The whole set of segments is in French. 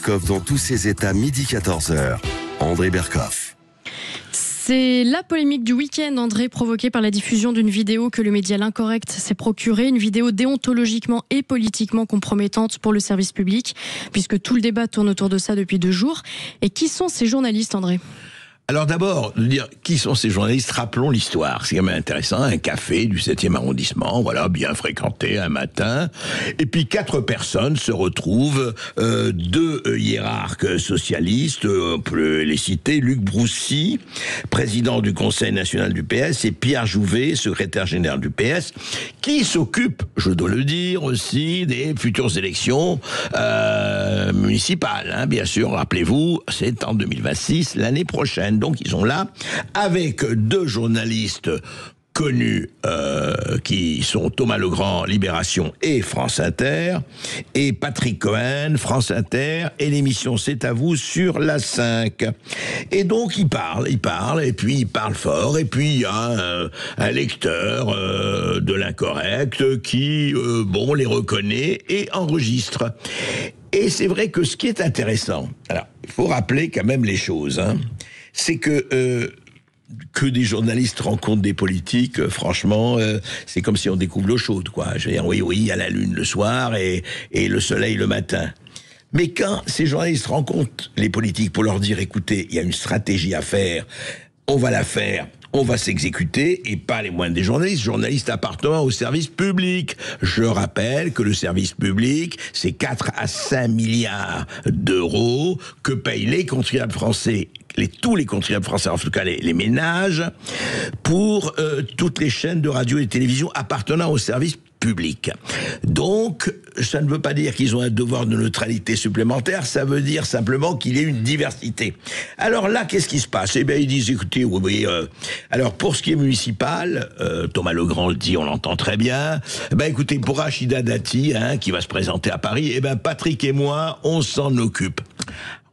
Berkoff dans tous ses états, midi 14h. André Berkoff. C'est la polémique du week-end, André, provoquée par la diffusion d'une vidéo que le média L'Incorrect s'est procurée, une vidéo déontologiquement et politiquement compromettante pour le service public, puisque tout le débat tourne autour de ça depuis 2 jours. Et qui sont ces journalistes, André ? Alors d'abord, de dire qui sont ces journalistes, rappelons l'histoire. C'est quand même intéressant, un café du 7e arrondissement, voilà, bien fréquenté un matin. Et puis 4 personnes se retrouvent, 2 hiérarques socialistes, on peut les citer, Luc Broussy, président du Conseil national du PS, et Pierre Jouvet, secrétaire général du PS, qui s'occupent, je dois le dire aussi, des futures élections municipales. Hein, bien sûr, rappelez-vous, c'est en 2026, l'année prochaine. Donc ils sont là avec 2 journalistes connus qui sont Thomas Legrand, Libération et France Inter, et Patrick Cohen, France Inter, et l'émission C'est à vous sur la 5. Et donc ils parlent, et puis ils parlent fort, et puis il y a un lecteur de L'Incorrect qui, les reconnaît et enregistre. Et c'est vrai que ce qui est intéressant, alors il faut rappeler quand même les choses, hein, c'est que des journalistes rencontrent des politiques, franchement, c'est comme si on découvre l'eau chaude, quoi. Je veux dire, oui, il y a la lune le soir et le soleil le matin. Mais quand ces journalistes rencontrent les politiques pour leur dire, écoutez, il y a une stratégie à faire, on va la faire, on va s'exécuter, et pas les moindres des journalistes appartenant au service public. Je rappelle que le service public, c'est 4 à 5 milliards d'euros que payent les contribuables français, tous les contribuables français, en tout cas les ménages, pour toutes les chaînes de radio et de télévision appartenant au service public. Donc, ça ne veut pas dire qu'ils ont un devoir de neutralité supplémentaire, ça veut dire simplement qu'il y ait une diversité. Alors là, qu'est-ce qui se passe ? Eh bien, ils disent, écoutez, alors pour ce qui est municipal, Thomas Legrand le dit, on l'entend très bien, écoutez, pour Rachida Dati, qui va se présenter à Paris, Patrick et moi, on s'en occupe.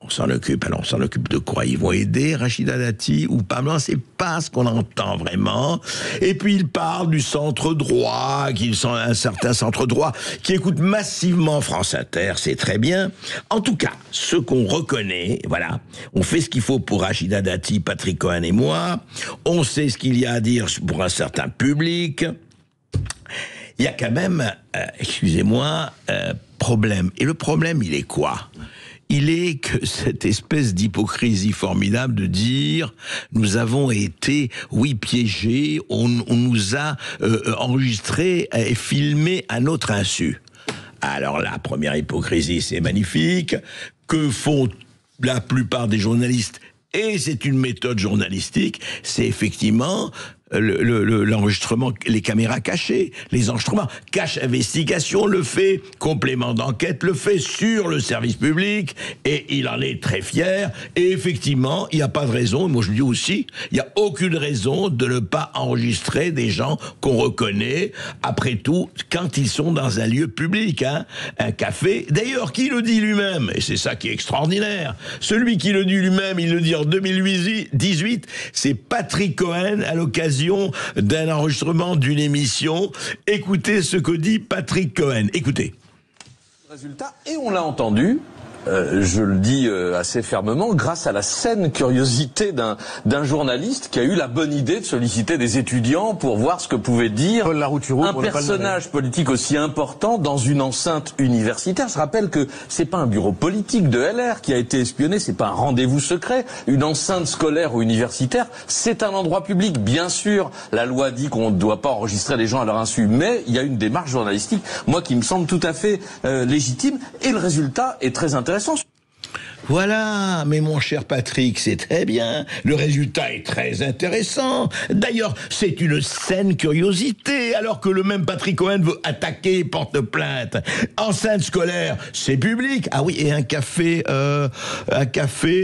On s'en occupe, alors on s'en occupe de quoi ? Ils vont aider Rachida Dati ou pas ? Non, c'est pas ce qu'on entend vraiment. Et puis ils parlent du centre droit, qu'ils sont un certain centre droit qui écoute massivement France Inter, c'est très bien. En tout cas, ce qu'on reconnaît, voilà, on fait ce qu'il faut pour Rachida Dati, Patrick Cohen et moi, on sait ce qu'il y a à dire pour un certain public. Il y a quand même, problème. Et le problème, il est quoi ? Il est que cette espèce d'hypocrisie formidable de dire nous avons été, piégés, on nous a enregistrés et filmés à notre insu. Alors la première hypocrisie, c'est magnifique. Que font la plupart des journalistes ? Et c'est une méthode journalistique, c'est effectivement l'enregistrement, les caméras cachées, les enregistrements. Cache Investigation le fait, Complément d'enquête le fait sur le service public, et il en est très fier. Et effectivement, il n'y a pas de raison, moi je dis aussi, il n'y a aucune raison de ne pas enregistrer des gens qu'on reconnaît, après tout, quand ils sont dans un lieu public, un café. D'ailleurs, qui le dit lui-même, et c'est ça qui est extraordinaire, celui qui le dit lui-même, il le dit en 2018, c'est Patrick Cohen à l'occasion d'un enregistrement d'une émission. Écoutez ce que dit Patrick Cohen. Écoutez. Résultat, et on l'a entendu, je le dis assez fermement, grâce à la saine curiosité d'un journaliste qui a eu la bonne idée de solliciter des étudiants pour voir ce que pouvait dire un personnage politique aussi important dans une enceinte universitaire. Je rappelle que c'est pas un bureau politique de LR qui a été espionné, c'est pas un rendez-vous secret. Une enceinte scolaire ou universitaire, c'est un endroit public. Bien sûr, la loi dit qu'on ne doit pas enregistrer les gens à leur insu, mais il y a une démarche journalistique, moi, qui me semble tout à fait légitime, et le résultat est très intéressant. Voilà, mais mon cher Patrick, c'est très bien. Le résultat est très intéressant. D'ailleurs, c'est une saine curiosité, alors que le même Patrick Cohen veut attaquer et porte plainte. Enceinte scolaire, c'est public. Ah oui, et un café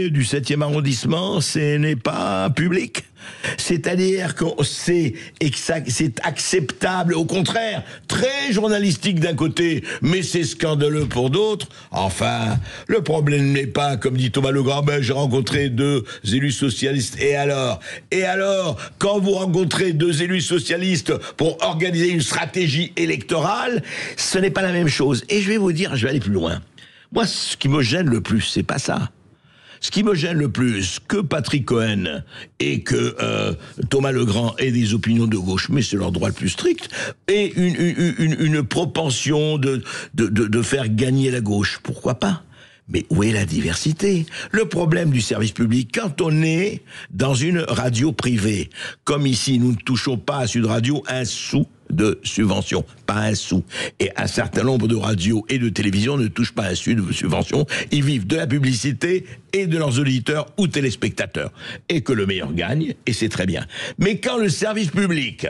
du 7e arrondissement, ce n'est pas public. C'est-à-dire que c'est acceptable, au contraire, très journalistique d'un côté, mais c'est scandaleux pour d'autres. Enfin, le problème n'est pas, comme dit Thomas Legrand, j'ai rencontré 2 élus socialistes, et alors, quand vous rencontrez 2 élus socialistes pour organiser une stratégie électorale, ce n'est pas la même chose. Et je vais vous dire, je vais aller plus loin. Moi, ce qui me gêne le plus, c'est pas ça. Ce qui me gêne le plus, que Patrick Cohen et que Thomas Legrand aient des opinions de gauche, mais c'est leur droit le plus strict, et une propension de faire gagner la gauche. Pourquoi pas ? Mais où est la diversité ? Le problème du service public, quand on est dans une radio privée, comme ici, nous ne touchons pas à Sud Radio un sou de subvention, pas un sou. Et un certain nombre de radios et de télévisions ne touchent pas un sou de subvention. Ils vivent de la publicité et de leurs auditeurs ou téléspectateurs. Et que le meilleur gagne, et c'est très bien. Mais quand le service public,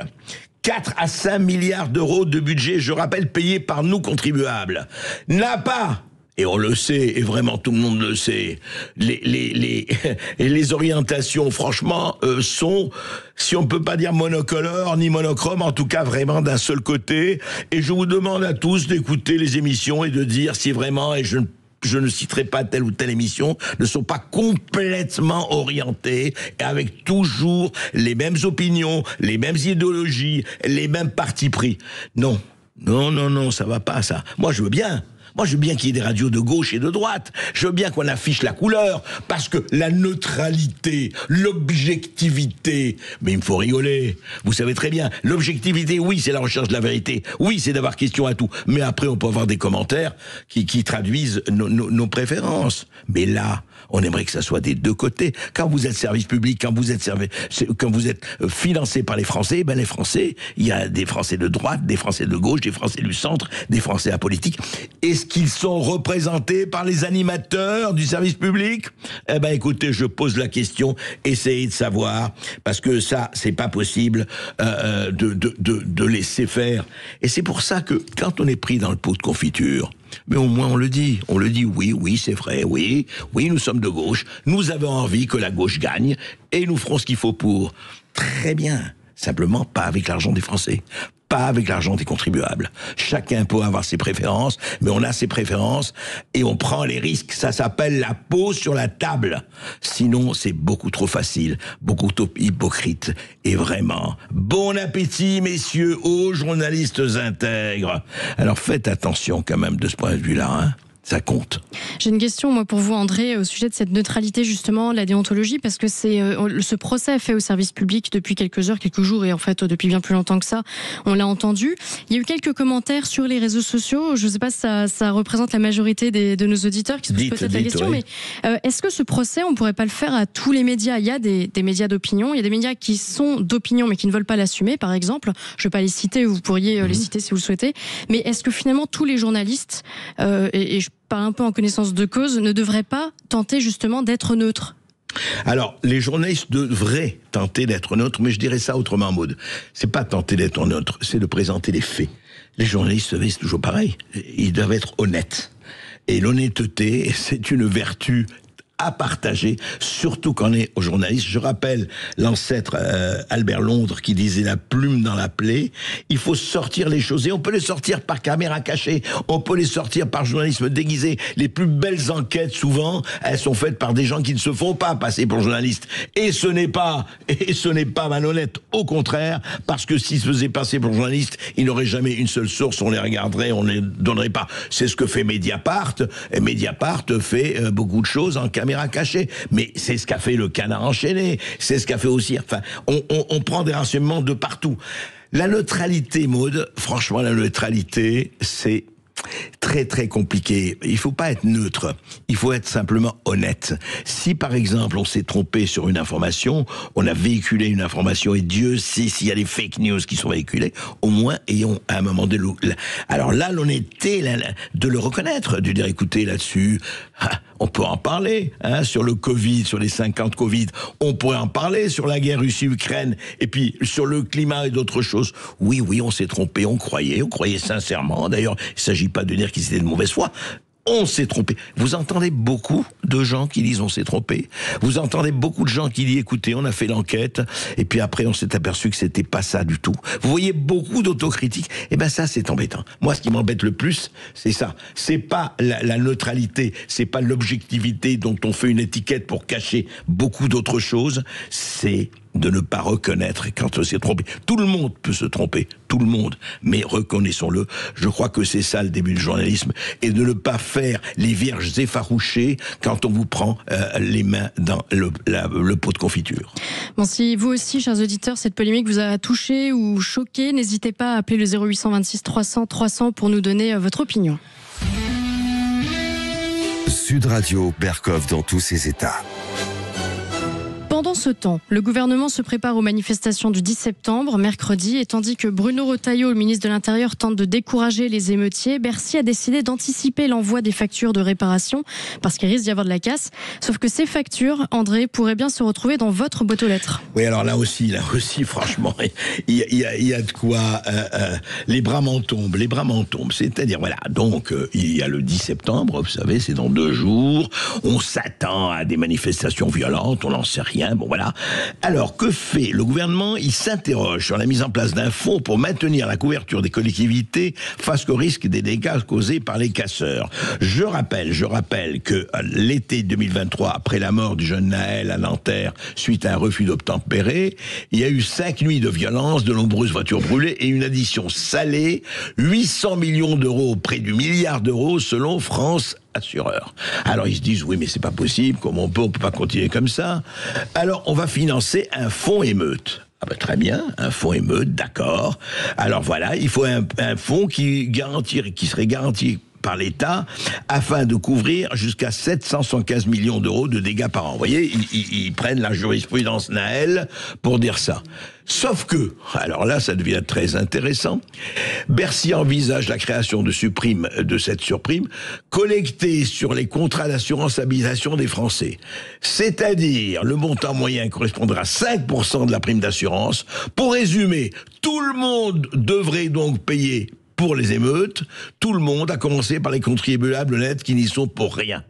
4 à 5 milliards d'euros de budget, je rappelle, payé par nous contribuables, n'a pas, et on le sait, et vraiment tout le monde le sait, les orientations, franchement, sont, si on peut pas dire monocolores ni monochromes, en tout cas vraiment d'un seul côté. Et je vous demande à tous d'écouter les émissions et de dire si vraiment, et je ne citerai pas telle ou telle émission, ne sont pas complètement orientés et avec toujours les mêmes opinions, les mêmes idéologies, les mêmes partis pris. Non, ça va pas ça. Moi je veux bien qu'il y ait des radios de gauche et de droite. Je veux bien qu'on affiche la couleur, parce que la neutralité, l'objectivité, mais il me faut rigoler. Vous savez très bien, l'objectivité, oui, c'est la recherche de la vérité. Oui, c'est d'avoir question à tout. Mais après, on peut avoir des commentaires qui traduisent nos préférences. Mais là, on aimerait que ça soit des deux côtés. Quand vous êtes service public, quand vous êtes financé par les Français, les Français, il y a des Français de droite, des Français de gauche, des Français du centre, des Français apolitiques. Est-ce qu'ils sont représentés par les animateurs du service public ? Écoutez, je pose la question, essayez de savoir, parce que ça, c'est pas possible de laisser faire. Et c'est pour ça que, quand on est pris dans le pot de confiture, mais au moins on le dit, oui, c'est vrai, oui, nous sommes de gauche, nous avons envie que la gauche gagne, et nous ferons ce qu'il faut pour. Très bien, simplement pas avec l'argent des Français, pas avec l'argent des contribuables. Chacun peut avoir ses préférences, mais on a ses préférences, et on prend les risques, ça s'appelle la peau sur la table. Sinon, c'est beaucoup trop facile, beaucoup trop hypocrite, et vraiment, bon appétit, messieurs, aux journalistes intègres. Alors faites attention quand même de ce point de vue-là, hein. Ça compte. J'ai une question, moi, pour vous, André, au sujet de cette neutralité, justement, la déontologie, parce que ce procès fait au service public depuis quelques heures, quelques jours, et en fait, depuis bien plus longtemps que ça, on l'a entendu. Il y a eu quelques commentaires sur les réseaux sociaux. Je ne sais pas si ça représente la majorité de nos auditeurs qui se posent peut-être la question, oui. Mais est-ce que ce procès, on ne pourrait pas le faire à tous les médias ? Il y a des médias d'opinion, il y a des médias qui sont d'opinion, mais qui ne veulent pas l'assumer, par exemple. Je ne vais pas les citer, vous pourriez les citer si vous le souhaitez. Mais est-ce que finalement, tous les journalistes, et je parle un peu en connaissance de cause, ne devraient pas tenter justement d'être neutres ? Alors, les journalistes devraient tenter d'être neutres, mais je dirais ça autrement, Maud. C'est pas tenter d'être neutre, c'est de présenter les faits. Les journalistes, c'est toujours pareil. Ils doivent être honnêtes. Et l'honnêteté, c'est une vertu à partager, surtout quand on est au journaliste. Je rappelle l'ancêtre Albert Londres qui disait la plume dans la plaie. Il faut sortir les choses, et on peut les sortir par caméra cachée, on peut les sortir par journalisme déguisé. Les plus belles enquêtes, souvent, elles sont faites par des gens qui ne se font pas passer pour journalistes. Et ce n'est pas malhonnête, au contraire, parce que s'ils se faisaient passer pour journalistes, ils n'auraient jamais une seule source, on les regarderait, on les donnerait pas. C'est ce que fait Mediapart, et Mediapart fait beaucoup de choses en caméra cachée, mais c'est ce qu'a fait le Canard enchaîné, c'est ce qu'a fait aussi, enfin, on prend des renseignements de partout. La neutralité, Maud, franchement, la neutralité, c'est très très compliqué. Il faut pas être neutre, il faut être simplement honnête. Si par exemple on s'est trompé sur une information, on a véhiculé une information, et Dieu sait s'il y a des fake news qui sont véhiculées, au moins ayons à un moment donné, alors là l'honnêteté de le reconnaître, de dire écoutez là-dessus, on peut en parler, sur le Covid, sur les 50 Covid, on pourrait en parler, sur la guerre Russie-Ukraine, et puis sur le climat et d'autres choses. Oui, on s'est trompé, on croyait sincèrement, d'ailleurs, il s'agit pas de dire qu'ils étaient de mauvaise foi. On s'est trompé. Vous entendez beaucoup de gens qui disent on s'est trompé. Vous entendez beaucoup de gens qui disent écoutez, on a fait l'enquête et puis après on s'est aperçu que c'était pas ça du tout. Vous voyez beaucoup d'autocritique. Et ben ça c'est embêtant. Moi ce qui m'embête le plus, c'est ça. C'est pas la neutralité, c'est pas l'objectivité dont on fait une étiquette pour cacher beaucoup d'autres choses. C'est de ne pas reconnaître quand on s'est trompé. Tout le monde peut se tromper, tout le monde, mais reconnaissons-le. Je crois que c'est ça le début du journalisme, et de ne pas faire les vierges effarouchées quand on vous prend les mains dans le pot de confiture. Bon, si vous aussi, chers auditeurs, cette polémique vous a touché ou choqué, n'hésitez pas à appeler le 0800 26 300 300 pour nous donner votre opinion. Sud Radio, Berkov dans tous ses états. Pendant ce temps, le gouvernement se prépare aux manifestations du 10 septembre, mercredi, et tandis que Bruno Retailleau, le ministre de l'Intérieur, tente de décourager les émeutiers, Bercy a décidé d'anticiper l'envoi des factures de réparation, parce qu'il risque d'y avoir de la casse. Sauf que ces factures, André, pourraient bien se retrouver dans votre boîte aux lettres. Oui, alors là aussi, franchement, il y a de quoi... les bras m'en tombent. C'est-à-dire, voilà, donc, il y a le 10 septembre, vous savez, c'est dans 2 jours, on s'attend à des manifestations violentes, on n'en sait rien, bon voilà. Alors, que fait le gouvernement? Il s'interroge sur la mise en place d'un fonds pour maintenir la couverture des collectivités face au risque des dégâts causés par les casseurs. Je rappelle que l'été 2023, après la mort du jeune Naël à Nanterre, suite à un refus d'obtempérer, il y a eu 5 nuits de violence, de nombreuses voitures brûlées et une addition salée, 800 millions d'euros, près du milliard d'euros, selon France Assureurs. Alors ils se disent, oui mais c'est pas possible, comment on peut pas continuer comme ça. Alors on va financer un fonds émeute. Ah ben très bien, un fonds émeute, d'accord. Alors voilà, il faut un fonds qui serait garanti par l'État afin de couvrir jusqu'à 775 millions d'euros de dégâts par an. Vous voyez, ils prennent la jurisprudence Naël pour dire ça. Sauf que, alors là, ça devient très intéressant, Bercy envisage la création de cette surprime collectée sur les contrats d'assurance habitation des Français. C'est-à-dire, le montant moyen correspondra à 5% de la prime d'assurance. Pour résumer, tout le monde devrait donc payer pour les émeutes, tout le monde, à commencer par les contribuables nets qui n'y sont pour rien.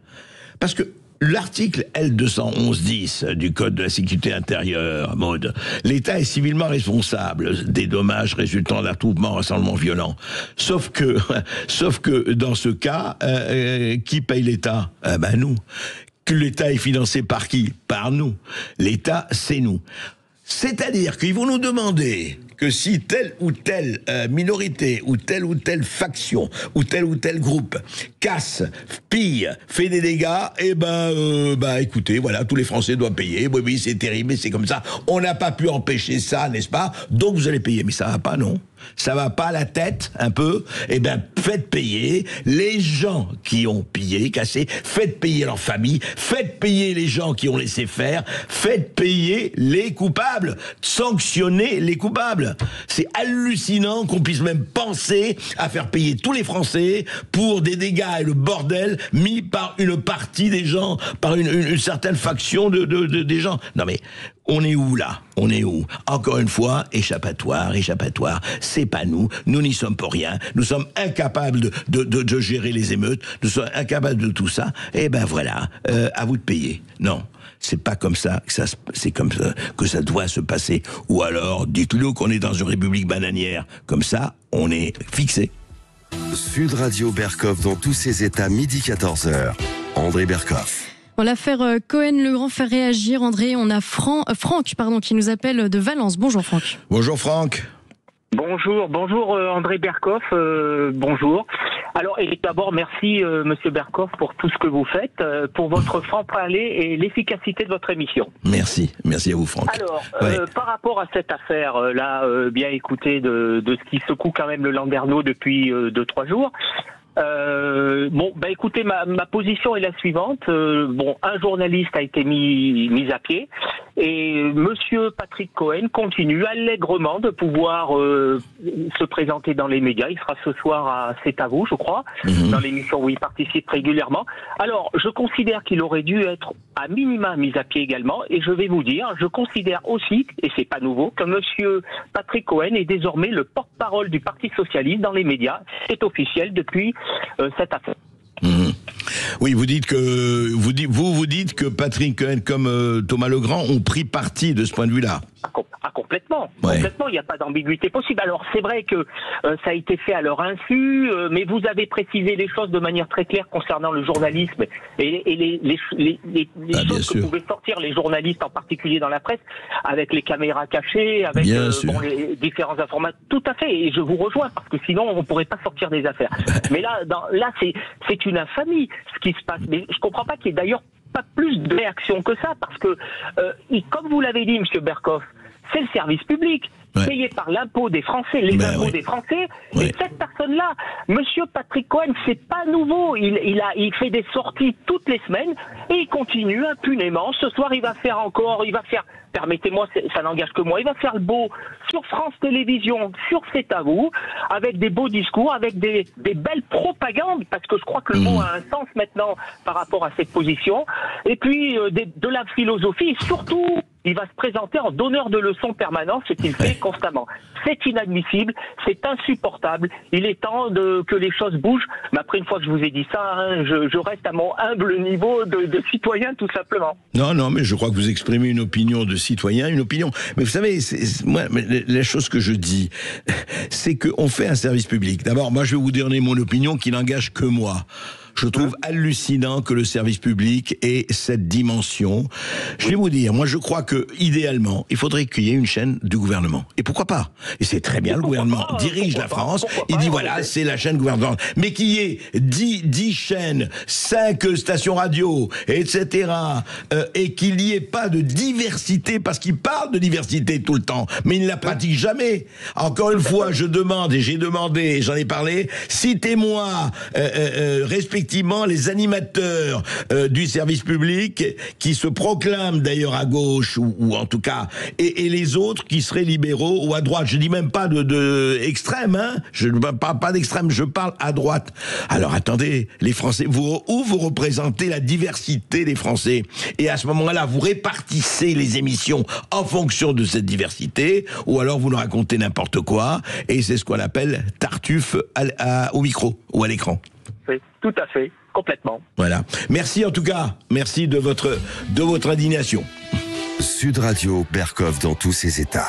Parce que l'article L211-10 du Code de la sécurité intérieure, Maud, l'État est civilement responsable des dommages résultant d'attroupements, rassemblements violents. Sauf que dans ce cas, qui paye l'État? Ben nous. Que l'État est financé par qui? Par nous. L'État, c'est nous. C'est-à-dire qu'ils vont nous demander que si telle ou telle minorité, ou telle faction, ou tel groupe casse, pille, fait des dégâts, eh écoutez, voilà, tous les Français doivent payer. Oui, c'est terrible, mais c'est comme ça. On n'a pas pu empêcher ça, n'est-ce pas? Donc vous allez payer. Mais ça va pas, non? Ça va pas la tête, un peu? Eh ben, faites payer les gens qui ont pillé, cassé, faites payer leurs familles, faites payer les gens qui ont laissé faire, faites payer les coupables, sanctionnez les coupables. C'est hallucinant qu'on puisse même penser à faire payer tous les Français pour des dégâts et le bordel mis par une partie des gens, par une certaine faction des gens. Non mais, on est où là? On est où? Encore une fois, échappatoire. C'est pas nous n'y sommes pour rien. Nous sommes incapables de gérer les émeutes. Nous sommes incapables de tout ça. Et ben voilà, à vous de payer. Non. C'est pas comme ça que c'est comme ça que ça doit se passer. Ou alors, dites-nous qu'on est dans une république bananière. Comme ça, on est fixé. Sud Radio Berkov dans tous ses états, midi 14h. André Berkov. Bon, l'affaire Cohen-Legrand fait réagir, André. On a Franck qui nous appelle de Valence. Bonjour Franck. Bonjour Franck. Bonjour André Berkov, bonjour. Alors, et d'abord, merci Monsieur Berkov pour tout ce que vous faites, pour votre franc-parler et l'efficacité de votre émission. Merci à vous Franck. Alors, par rapport à cette affaire-là, bien écoutez, de ce qui secoue quand même le Landerneau depuis 2-3 jours, écoutez, ma position est la suivante. Un journaliste a été mis à pied et Monsieur Patrick Cohen continue allègrement de pouvoir se présenter dans les médias. Il sera ce soir à C'est à vous, je crois, dans l'émission où il participe régulièrement. Alors, je considère qu'il aurait dû être à minima mis à pied également, et je vais vous dire, je considère aussi, et c'est pas nouveau, que Monsieur Patrick Cohen est désormais le porte-parole du Parti socialiste dans les médias. C'est officiel depuis cette affaire. Oui, vous dites que Patrick Cohen comme Thomas Legrand ont pris parti de ce point de vue-là. complètement. Ouais. Complètement, il n'y a pas d'ambiguïté possible. Alors c'est vrai que ça a été fait à leur insu, mais vous avez précisé les choses de manière très claire concernant le journalisme et les choses que pouvaient sortir les journalistes, en particulier dans la presse, avec les caméras cachées, avec les différents informations. Tout à fait, et je vous rejoins, parce que sinon on ne pourrait pas sortir des affaires. Mais là c'est une infamie ce qui se passe. Mais je ne comprends pas qu'il y ait d'ailleurs pas plus de réaction que ça, parce que, comme vous l'avez dit, M. Berkoff, c'est le service public, payé par l'impôt des Français, les impôts des Français, et cette personne-là, M. Patrick Cohen, c'est pas nouveau, il fait des sorties toutes les semaines, et il continue impunément. Ce soir, il va faire, permettez-moi, ça n'engage que moi, il va faire le beau sur France Télévisions, sur C'est à vous, avec des beaux discours, avec des belles propagandes, parce que je crois que le mot a un sens maintenant par rapport à cette position, et puis de la philosophie, et surtout, il va se présenter en donneur de leçons permanents, ce qu'il fait constamment. C'est inadmissible, c'est insupportable, il est temps que les choses bougent, mais après, une fois que je vous ai dit ça, je reste à mon humble niveau de citoyen, tout simplement. Non, mais je crois que vous exprimez une opinion de citoyen, une opinion. Mais vous savez, moi, la chose que je dis, c'est qu'on fait un service public. D'abord, moi, je vais vous donner mon opinion qui n'engage que moi. Je trouve hallucinant que le service public ait cette dimension. Je vais vous dire, moi je crois que idéalement, il faudrait qu'il y ait une chaîne du gouvernement. Et pourquoi pas? Et c'est très bien, le gouvernement dirige la France, il dit voilà, c'est la chaîne gouvernementale. Mais qu'il y ait 10 chaînes, 5 stations radio, etc. Et qu'il n'y ait pas de diversité, parce qu'il parle de diversité tout le temps, mais il ne la pratique jamais. Encore une fois, je demande, et j'ai demandé, et j'en ai parlé, citez-moi respectivement les animateurs du service public qui se proclament d'ailleurs à gauche ou en tout cas et les autres qui seraient libéraux ou à droite. Je dis même pas de extrême, hein. Je ne parle pas d'extrême, je parle à droite. Alors attendez, les Français, vous représentez la diversité des Français, et à ce moment-là vous répartissez les émissions en fonction de cette diversité, ou alors vous nous racontez n'importe quoi, et c'est ce qu'on appelle Tartuffe au micro ou à l'écran. Tout à fait, complètement. Voilà. Merci en tout cas. Merci de votre indignation. Sud Radio, Berkoff dans tous ses états.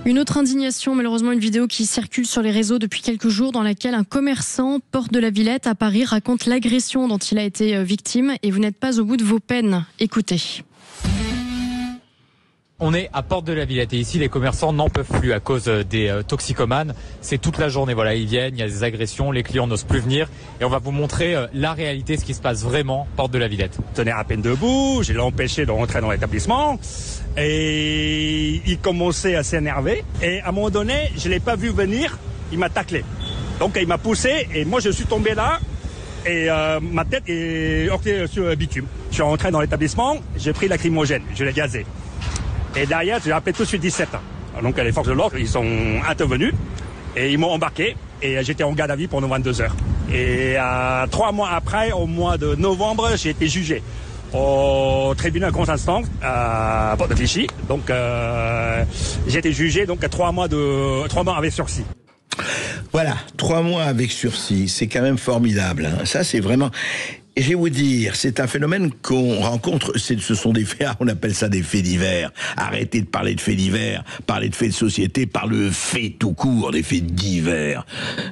Une autre indignation, malheureusement une vidéo qui circule sur les réseaux depuis quelques jours dans laquelle un commerçant, porte de la Villette à Paris, raconte l'agression dont il a été victime, et vous n'êtes pas au bout de vos peines. Écoutez. On est à Porte de la Villette et ici les commerçants n'en peuvent plus à cause des toxicomanes. C'est toute la journée, voilà, ils viennent, il y a des agressions, les clients n'osent plus venir, et on va vous montrer la réalité, ce qui se passe vraiment Porte de la Villette. Je tenais à peine debout, je l'ai empêché de rentrer dans l'établissement et il commençait à s'énerver, et à un moment donné, je l'ai pas vu venir, il m'a taclé. Donc il m'a poussé et moi je suis tombé là. Et ma tête est heurtée sur le bitume. Je suis rentré dans l'établissement, j'ai pris lacrymogène, je l'ai gazé. Et derrière, j'ai appelé tout de suite 17. Donc les forces de l'ordre, ils sont intervenus et ils m'ont embarqué. Et j'étais en garde à vue pendant 22 heures. Et 3 mois après, au mois de novembre, j'ai été jugé au tribunal grande instance à Porte de Clichy. Donc j'ai été jugé donc 3 mois avec sursis. Voilà, 3 mois avec sursis, c'est quand même formidable. Hein. Ça, c'est vraiment... Et je vais vous dire, c'est un phénomène qu'on rencontre, ce sont des faits, on appelle ça des faits divers. Arrêtez de parler de faits divers, parlez de faits de société, parlez de faits tout court, des faits divers,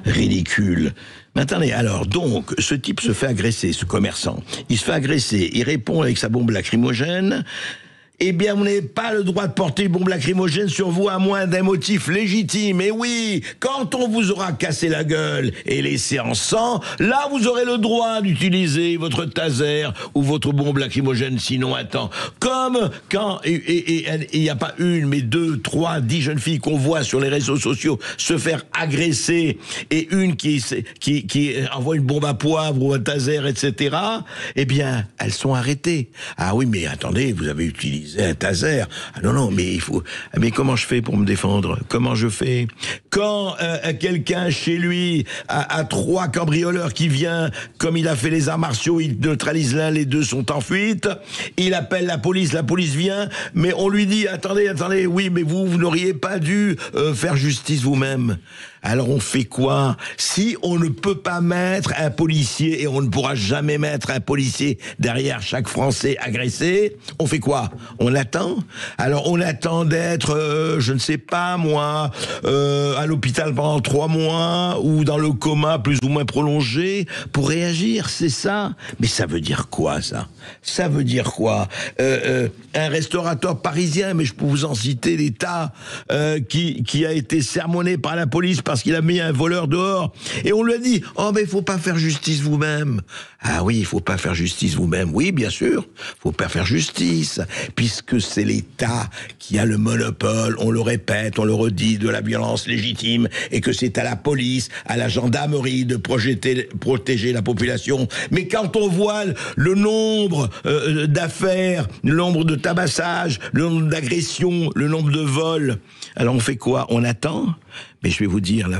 ridicules. Mais attendez, alors, donc, ce type se fait agresser, ce commerçant. Il se fait agresser, il répond avec sa bombe lacrymogène. Eh bien, vous n'avez pas le droit de porter une bombe lacrymogène sur vous à moins d'un motif légitime. Et oui, quand on vous aura cassé la gueule et laissé en sang, là, vous aurez le droit d'utiliser votre taser ou votre bombe lacrymogène, sinon attends. Comme quand, et il n'y a pas une, mais 2, 3, 10 jeunes filles qu'on voit sur les réseaux sociaux se faire agresser, et une qui envoie une bombe à poivre ou un taser, etc., eh bien, elles sont arrêtées. Ah oui, mais attendez, vous avez utilisé un taser. Ah non, mais il faut... Mais comment je fais pour me défendre? Comment je fais? Quand quelqu'un chez lui a 3 cambrioleurs qui vient, comme il a fait les arts martiaux, il neutralise l'un, les 2 sont en fuite, il appelle la police vient, mais on lui dit, attendez, oui, mais vous n'auriez pas dû faire justice vous-même. Alors on fait quoi? Si on ne peut pas mettre un policier, et on ne pourra jamais mettre un policier derrière chaque Français agressé, on fait quoi? On attend? Alors on attend d'être, je ne sais pas moi, à l'hôpital pendant 3 mois, ou dans le coma plus ou moins prolongé, pour réagir, c'est ça? Mais ça veut dire quoi, ça? Ça veut dire quoi? Un restaurateur parisien, mais je peux vous en citer des tas, qui a été sermonné par la police parce qu'il a mis un voleur dehors, et on lui a dit: oh mais il faut pas faire justice vous-même. Ah oui, il faut pas faire justice vous-même. Oui, bien sûr, faut pas faire justice, puisque c'est l'État qui a le monopole, on le répète, on le redit, de la violence légitime, et que c'est à la police, à la gendarmerie de protéger la population. Mais quand on voit le nombre d'affaires, le nombre de tabassages, le nombre d'agressions, le nombre de vols, alors on fait quoi? On attend? Mais je vais vous dire le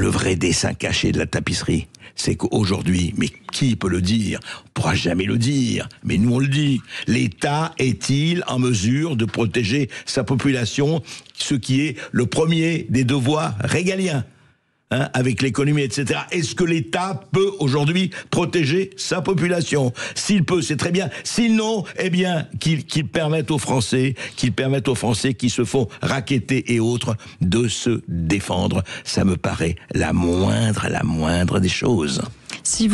vrai dessin caché de la tapisserie, c'est qu'aujourd'hui, mais qui peut le dire? On pourra jamais le dire, mais nous on le dit. L'État est-il en mesure de protéger sa population, ce qui est le premier des devoirs régaliens? Avec l'économie, etc. Est-ce que l'État peut aujourd'hui protéger sa population? S'il peut, c'est très bien. Sinon, eh bien, qu'il permette aux Français qui se font racketter et autres de se défendre. Ça me paraît la moindre des choses. Si